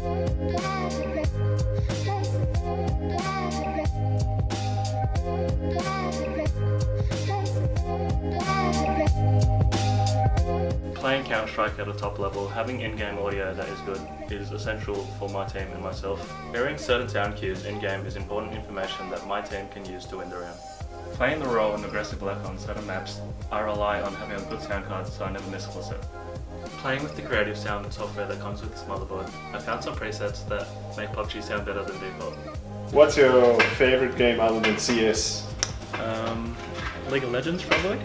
Playing Counter-Strike at a top level, having in-game audio that is good is essential for my team and myself. Hearing certain sound cues in-game is important information that my team can use to win the round. Playing the role in Aggressive Black on certain maps, I rely on having a good sound card so I never miss a clip. Playing with the creative sound software that comes with this motherboard, I found some presets that make PUBG sound better than default. What's your favorite game other than CS? League of Legends probably.